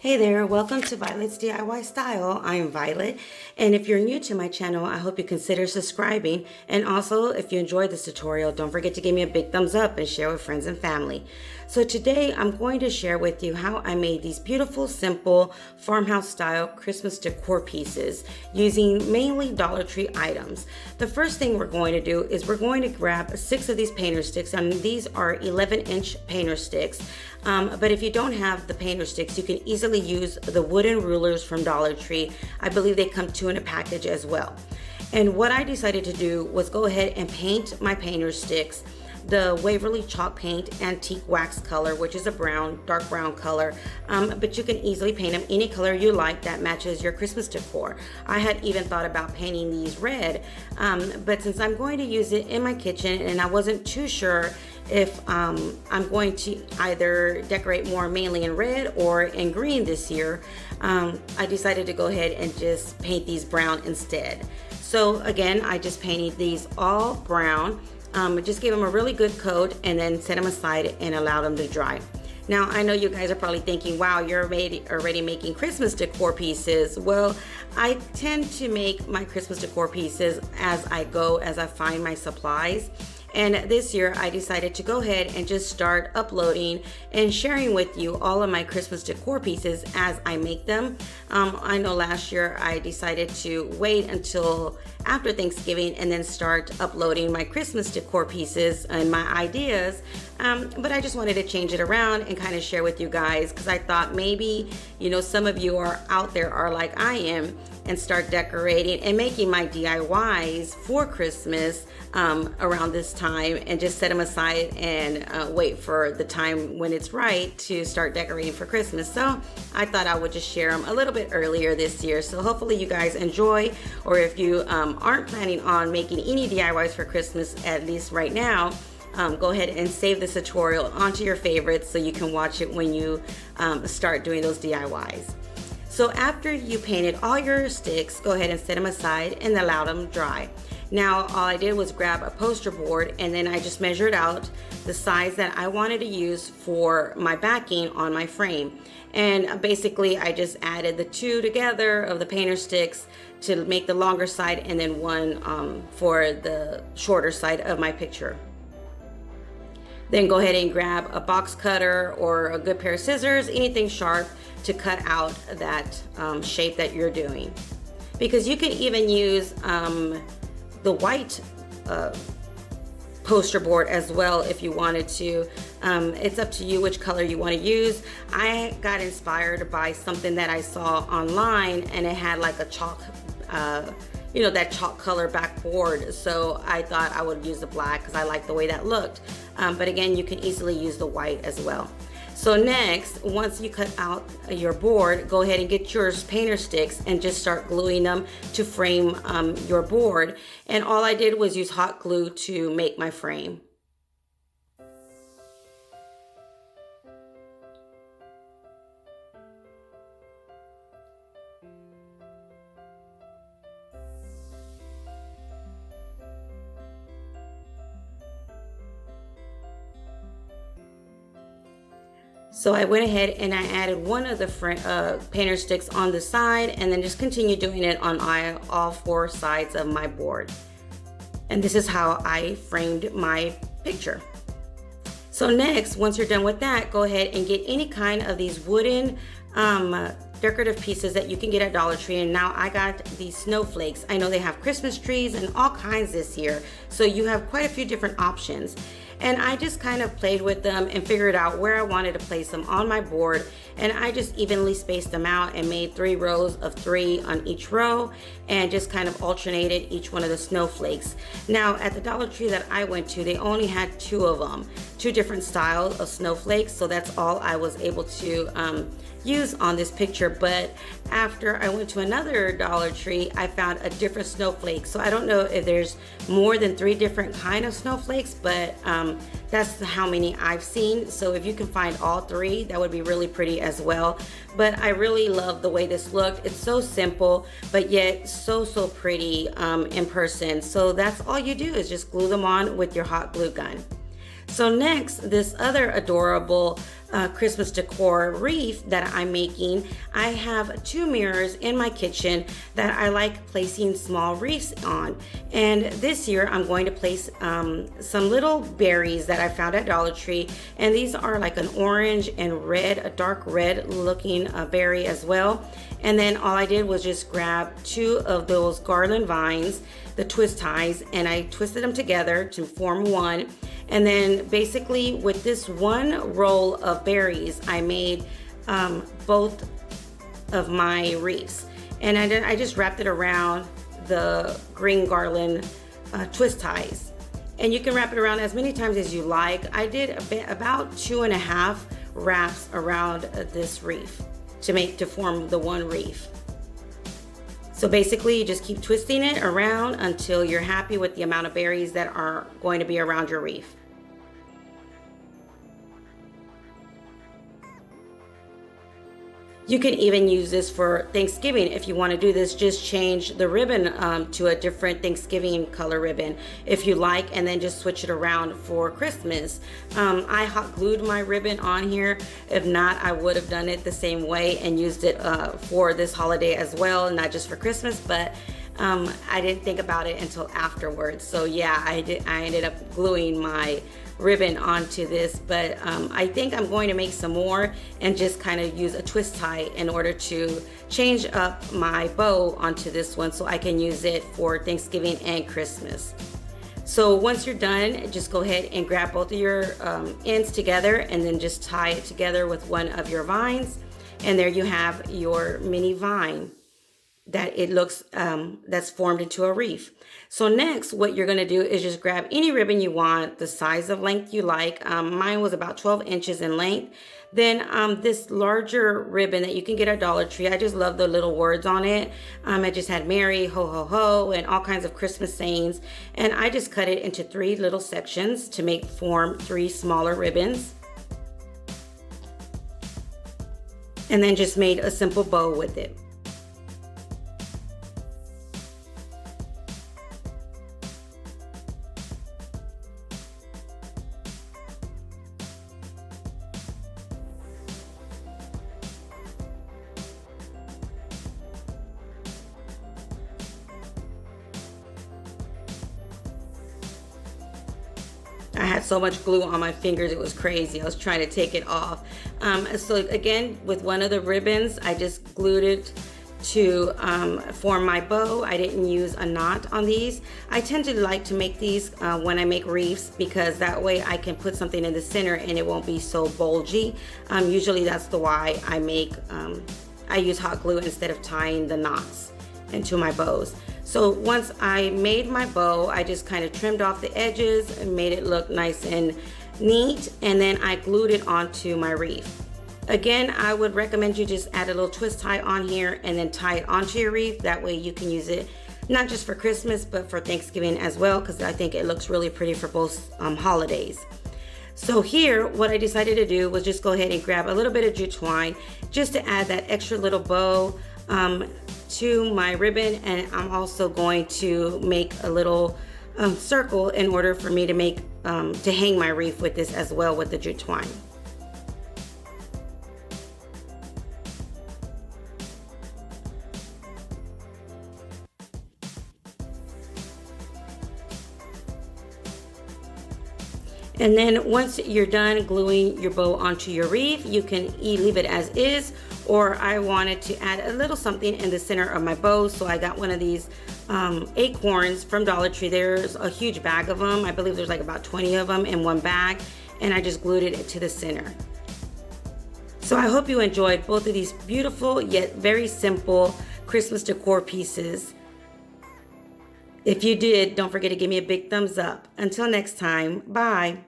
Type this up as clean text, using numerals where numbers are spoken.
Hey there, welcome to Violet's DIY Style. I'm Violet, and if you're new to my channel, I hope you consider subscribing. And also, if you enjoyed this tutorial, don't forget to give me a big thumbs up and share with friends and family. So today, I'm going to share with you how I made these beautiful, simple, farmhouse style Christmas decor pieces using mainly Dollar Tree items. The first thing we're going to do is we're going to grab 6 of these painter sticks, and these are 11-inch painter sticks. But if you don't have the painter sticks, you can easily use the wooden rulers from Dollar Tree. I believe they come 2 in a package as well. And what I decided to do was go ahead and paint my painter sticks the Waverly chalk paint antique wax color, which is a brown, dark brown color, but you can easily paint them any color you like that matches your Christmas decor. I had even thought about painting these red, but since I'm going to use it in my kitchen and I wasn't too sure if I'm going to either decorate more mainly in red or in green this year, I decided to go ahead and just paint these brown instead. So again, I just painted these all brown. Just gave them a really good coat and then set them aside and allow them to dry. Now, I know you guys are probably thinking, wow, you're already making Christmas decor pieces. Well, I tend to make my Christmas decor pieces as I go, as I find my supplies. And this year I decided to go ahead and just start uploading and sharing with you all of my Christmas decor pieces as I make them. I know last year I decided to wait until after Thanksgiving and then start uploading my Christmas decor pieces and my ideas. But I just wanted to change it around and kind of share with you guys, because I thought maybe, you know, some of you are out there are like I am and start decorating and making my DIYs for Christmas around this time, and just set them aside and wait for the time when it's right to start decorating for Christmas. So I thought I would just share them a little bit earlier this year. So hopefully you guys enjoy, or if you aren't planning on making any DIYs for Christmas, at least right now, go ahead and save this tutorial onto your favorites so you can watch it when you start doing those DIYs. So after you painted all your sticks, go ahead and set them aside and allow them dry. Now, all I did was grab a poster board and then I just measured out the size that I wanted to use for my backing on my frame. And basically, I just added the 2 together of the painter sticks to make the longer side, and then one for the shorter side of my picture. Then go ahead and grab a box cutter or a good pair of scissors, anything sharp, to cut out that shape that you're doing. Because you can even use the white poster board as well if you wanted to. It's up to you which color you want to use. I got inspired by something that I saw online, and it had like a chalk, you know, that chalk color backboard. So I thought I would use the black because I like the way that looked. But again, you can easily use the white as well. So next, once you cut out your board, go ahead and get your painter sticks and just start gluing them to frame your board. And all I did was use hot glue to make my frame. So I went ahead and I added one of the painter sticks on the side, and then just continue doing it on all 4 sides of my board. And this is how I framed my picture. So next, once you're done with that, go ahead and get any kind of these wooden decorative pieces that you can get at Dollar Tree. And now I got these snowflakes. I know they have Christmas trees and all kinds this year, so you have quite a few different options. And I just kind of played with them and figured out where I wanted to place them on my board. And I just evenly spaced them out and made 3 rows of 3 on each row, and just kind of alternated each one of the snowflakes. Now at the Dollar Tree that I went to, they only had 2 of them, 2 different styles of snowflakes. So that's all I was able to use on this picture. But after I went to another Dollar Tree, I found a different snowflake. So I don't know if there's more than 3 different kind of snowflakes, but that's how many I've seen. So if you can find all 3, that would be really pretty as well. But I really love the way this looked. It's so simple, but yet so pretty in person. So that's all you do, is just glue them on with your hot glue gun. So next, this other adorable Christmas decor wreath that I'm making, I have two mirrors in my kitchen that I like placing small wreaths on. And this year I'm going to place some little berries that I found at Dollar Tree. And these are like an orange and red, a dark red looking berry as well. And then all I did was just grab two of those Garland vines, the twist ties, and I twisted them together to form one. And then basically with this one roll of berries, I made both of my wreaths. And I just wrapped it around the green Garland twist ties. And you can wrap it around as many times as you like. I did about 2.5 wraps around this wreath to form the one wreath. So basically you just keep twisting it around until you're happy with the amount of berries that are going to be around your wreath. You can even use this for Thanksgiving. If you want to do this, just change the ribbon to a different Thanksgiving color ribbon if you like, and then just switch it around for Christmas. I hot glued my ribbon on here. If not, I would have done it the same way and used it for this holiday as well, not just for Christmas, but I didn't think about it until afterwards. So yeah, I ended up gluing my ribbon onto this, but I think I'm going to make some more and just kind of use a twist tie in order to change up my bow onto this one so I can use it for Thanksgiving and Christmas. So once you're done, just go ahead and grab both of your ends together and then just tie it together with one of your vines, and there you have your mini vine that it looks that's formed into a wreath. So next, what you're gonna do is just grab any ribbon you want, the size of length you like. Mine was about 12 inches in length. Then this larger ribbon that you can get at Dollar Tree, I just love the little words on it. It just had Merry, Ho Ho Ho, and all kinds of Christmas sayings. And I just cut it into 3 little sections to form 3 smaller ribbons. And then just made a simple bow with it. I had so much glue on my fingers, it was crazy. I was trying to take it off. So again, with one of the ribbons, I just glued it to form my bow. I didn't use a knot on these. I tend to like to make these when I make wreaths, because that way I can put something in the center and it won't be so bulgy. Usually that's the why I use hot glue instead of tying the knots into my bows. So once I made my bow, I just kind of trimmed off the edges and made it look nice and neat, and then I glued it onto my wreath. Again, I would recommend you just add a little twist tie on here and then tie it onto your wreath. That way you can use it not just for Christmas, but for Thanksgiving as well, because I think it looks really pretty for both holidays. So here, what I decided to do was just go ahead and grab a little bit of jute twine just to add that extra little bow to my ribbon, and I'm also going to make a little circle in order for me to to hang my wreath with this as well with the jute twine. And then once you're done gluing your bow onto your wreath, you can leave it as is, or I wanted to add a little something in the center of my bow, so I got one of these acorns from Dollar Tree. There's a huge bag of them. I believe there's like about 20 of them in one bag, and I just glued it to the center. So I hope you enjoyed both of these beautiful yet very simple Christmas decor pieces. If you did, don't forget to give me a big thumbs up. Until next time, bye.